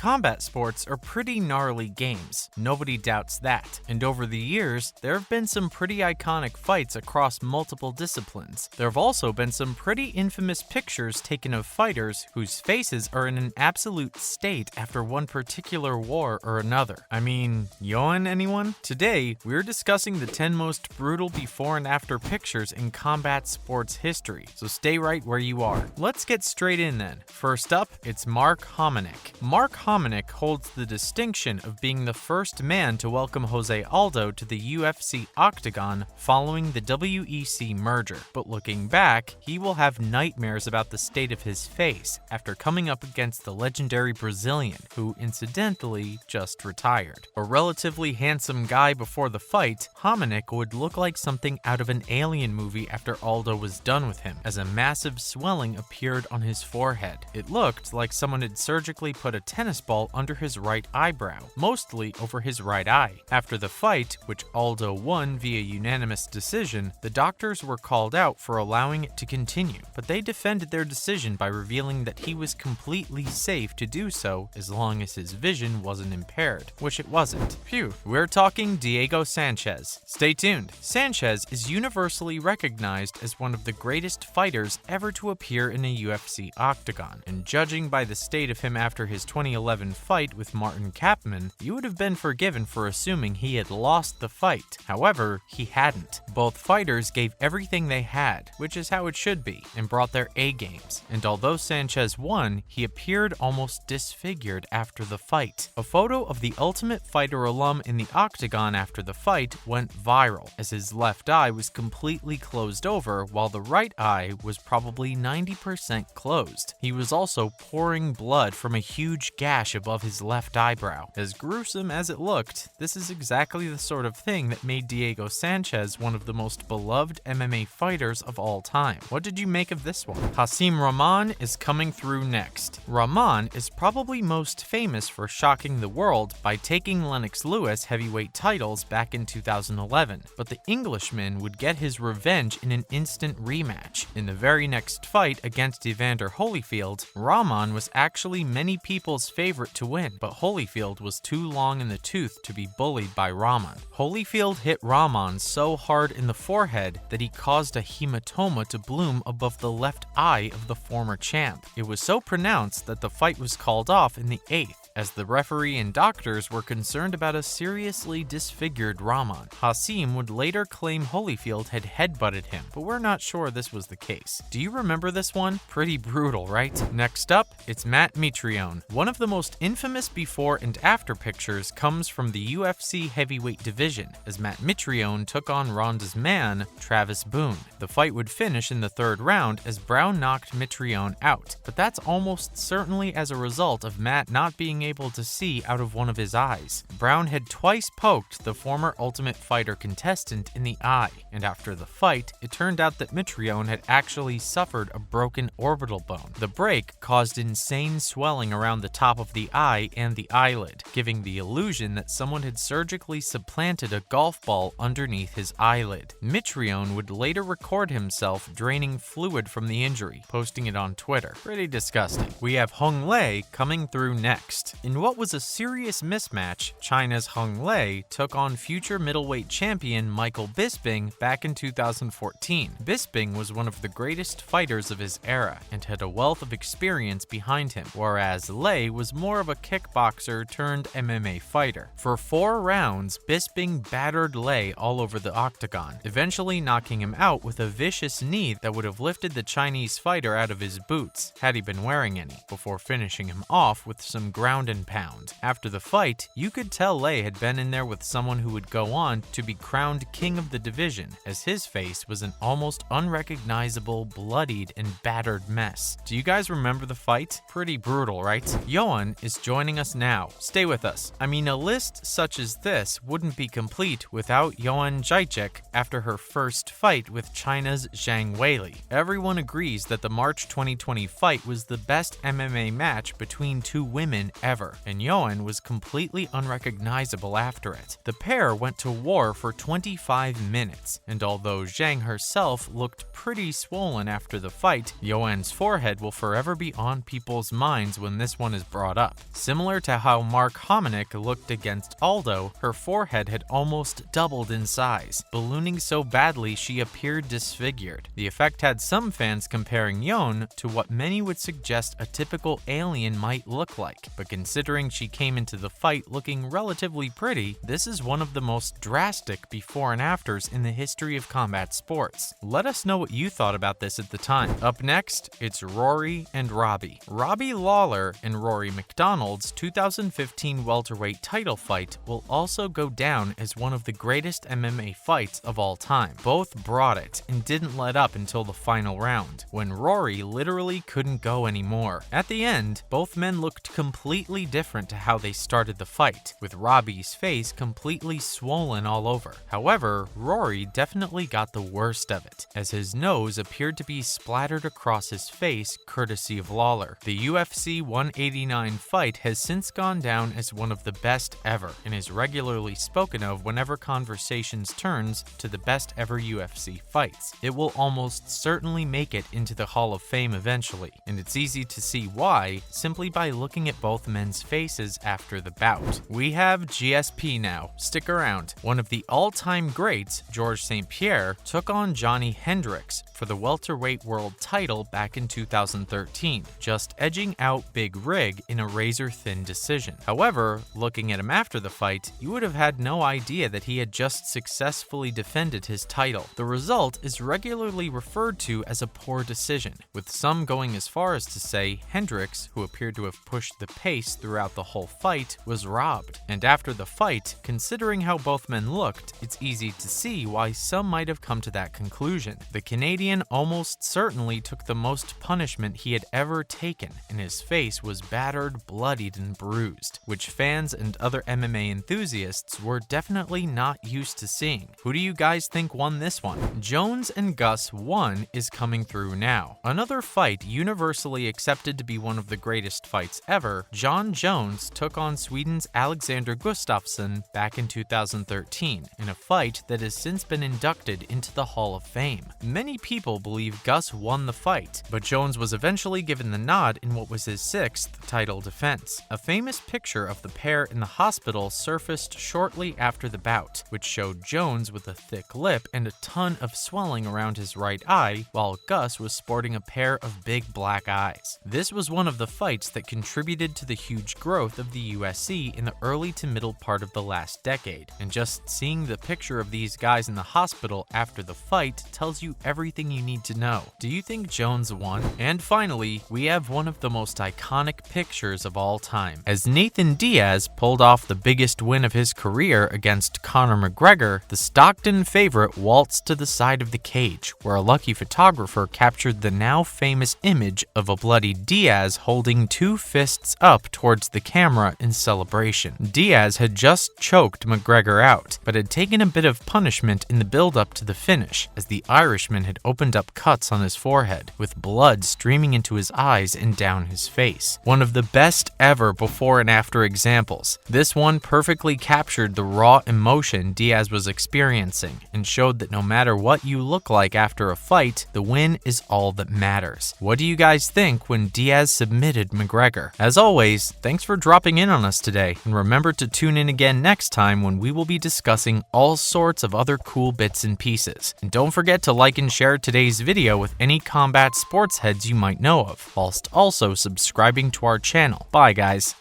Combat sports are pretty gnarly games, nobody doubts that, and over the years, there have been some pretty iconic fights across multiple disciplines. There have also been some pretty infamous pictures taken of fighters whose faces are in an absolute state after one particular war or another. I mean, yawn anyone? Today, we're discussing the 10 most brutal before and after pictures in combat sports history, so stay right where you are. Let's get straight in then. First up, it's Mark Hominick. Mark Hominick holds the distinction of being the first man to welcome Jose Aldo to the UFC octagon following the WEC merger. But looking back, he will have nightmares about the state of his face after coming up against the legendary Brazilian, who incidentally just retired. A relatively handsome guy before the fight, Hominick would look like something out of an Alien movie after Aldo was done with him, as a massive swelling appeared on his forehead. It looked like someone had surgically put a tennis ball under his right eyebrow, mostly over his right eye. After the fight, which Aldo won via unanimous decision, the doctors were called out for allowing it to continue, but they defended their decision by revealing that he was completely safe to do so as long as his vision wasn't impaired, which it wasn't. Phew. We're talking Diego Sanchez. Stay tuned. Sanchez is universally recognized as one of the greatest fighters ever to appear in a UFC octagon, and judging by the state of him after his 2011 fight with Martin Kampmann, you would have been forgiven for assuming he had lost the fight. However, he hadn't. Both fighters gave everything they had, which is how it should be, and brought their A games. And although Sanchez won, he appeared almost disfigured after the fight. A photo of the Ultimate Fighter alum in the octagon after the fight went viral, as his left eye was completely closed over while the right eye was probably 90% closed. He was also pouring blood from a huge gash above his left eyebrow. As gruesome as it looked, this is exactly the sort of thing that made Diego Sanchez one of the most beloved MMA fighters of all time. What did you make of this one? Hasim Rahman is coming through next. Rahman is probably most famous for shocking the world by taking Lennox Lewis heavyweight titles back in 2011, but the Englishman would get his revenge in an instant rematch. In the very next fight against Evander Holyfield, Rahman was actually many people's favorite to win, but Holyfield was too long in the tooth to be bullied by Rahman. Holyfield hit Rahman so hard in the forehead that he caused a hematoma to bloom above the left eye of the former champ. It was so pronounced that the fight was called off in the 8th, as the referee and doctors were concerned about a seriously disfigured Rahman. Hasim would later claim Holyfield had headbutted him, but we're not sure this was the case. Do you remember this one? Pretty brutal, right? Next up, it's Matt Mitrione. One of the most infamous before and after pictures comes from the UFC heavyweight division, as Matt Mitrione took on Ronda's man, Travis Boone. The fight would finish in the 3rd round as Brown knocked Mitrione out, but that's almost certainly as a result of Matt not being able to see out of one of his eyes. Brown had twice poked the former Ultimate Fighter contestant in the eye, and after the fight, it turned out that Mitrione had actually suffered a broken orbital bone. The break caused insane swelling around the top of the eye and the eyelid, giving the illusion that someone had surgically supplanted a golf ball underneath his eyelid. Mitrione would later record himself draining fluid from the injury, posting it on Twitter. Pretty disgusting. We have Hung Lei coming through next. In what was a serious mismatch, China's Hung Lei took on future middleweight champion Michael Bisping back in 2014. Bisping was one of the greatest fighters of his era and had a wealth of experience behind him, whereas Lei was more of a kickboxer turned MMA fighter. For 4 rounds, Bisping battered Lei all over the octagon, eventually knocking him out with a vicious knee that would have lifted the Chinese fighter out of his boots, had he been wearing any, before finishing him off with some ground and pound. After the fight, you could tell Lei had been in there with someone who would go on to be crowned king of the division, as his face was an almost unrecognizable, bloodied, and battered mess. Do you guys remember the fight? Pretty brutal, right? Yoan is joining us now. Stay with us. I mean, a list such as this wouldn't be complete without Joan Jacek after her first fight with China's Zhang Weili. Everyone agrees that the March 2020 fight was the best MMA match between 2 women ever. ever, and Yoan was completely unrecognizable after it. The pair went to war for 25 minutes, and although Zhang herself looked pretty swollen after the fight, Yoan's forehead will forever be on people's minds when this one is brought up. Similar to how Mark Hominick looked against Aldo, her forehead had almost doubled in size, ballooning so badly she appeared disfigured. The effect had some fans comparing Yoan to what many would suggest a typical alien might look like, but considering she came into the fight looking relatively pretty, this is one of the most drastic before and afters in the history of combat sports. Let us know what you thought about this at the time. Up next, it's Rory and Robbie. Robbie Lawler and Rory McDonald's 2015 welterweight title fight will also go down as one of the greatest MMA fights of all time. Both brought it and didn't let up until the final round, when Rory literally couldn't go anymore. At the end, both men looked completely different to how they started the fight, with Robbie's face completely swollen all over. However, Rory definitely got the worst of it, as his nose appeared to be splattered across his face courtesy of Lawler. The UFC 189 fight has since gone down as one of the best ever, and is regularly spoken of whenever conversations turns to the best ever UFC fights. It will almost certainly make it into the Hall of Fame eventually, and it's easy to see why simply by looking at both men's faces after the bout. We have GSP now. Stick around. One of the all-time greats, Georges St. Pierre, took on Johnny Hendricks for the welterweight world title back in 2013, just edging out Big Rig in a razor-thin decision. However, looking at him after the fight, you would have had no idea that he had just successfully defended his title. The result is regularly referred to as a poor decision, with some going as far as to say Hendricks, who appeared to have pushed the pace throughout the whole fight, was robbed. And after the fight, considering how both men looked, it's easy to see why some might have come to that conclusion. The Canadian almost certainly took the most punishment he had ever taken, and his face was battered, bloodied, and bruised, which fans and other MMA enthusiasts were definitely not used to seeing. Who do you guys think won this one? Jones and Gus 1 is coming through now. Another fight universally accepted to be one of the greatest fights ever, John Jones took on Sweden's Alexander Gustafsson back in 2013, in a fight that has since been inducted into the Hall of Fame. Many people believe Gus won the fight, but Jones was eventually given the nod in what was his 6th title defense. A famous picture of the pair in the hospital surfaced shortly after the bout, which showed Jones with a thick lip and a ton of swelling around his right eye, while Gus was sporting a pair of big black eyes. This was one of the fights that contributed to the huge growth of the UFC in the early to middle part of the last decade, and just seeing the picture of these guys in the hospital after the fight tells you everything you need to know. Do you think Jones won? And finally, we have one of the most iconic pictures of all time, as Nathan Diaz pulled off the biggest win of his career against Conor McGregor. The Stockton favorite waltzed to the side of the cage, where a lucky photographer captured the now famous image of a bloody Diaz holding two fists up towards the camera in celebration. Diaz had just choked McGregor out, but had taken a bit of punishment in the build-up to the finish, as the Irishman had opened up cuts on his forehead, with blood streaming into his eyes and down his face. One of the best ever before and after examples. This one perfectly captured the raw emotion Diaz was experiencing, and showed that no matter what you look like after a fight, the win is all that matters. What do you guys think when Diaz submitted McGregor? As always, thanks for dropping in on us today, and remember to tune in again next time when we will be discussing all sorts of other cool bits and pieces. And don't forget to like and share today's video with any combat sports heads you might know of, whilst also subscribing to our channel. Bye guys.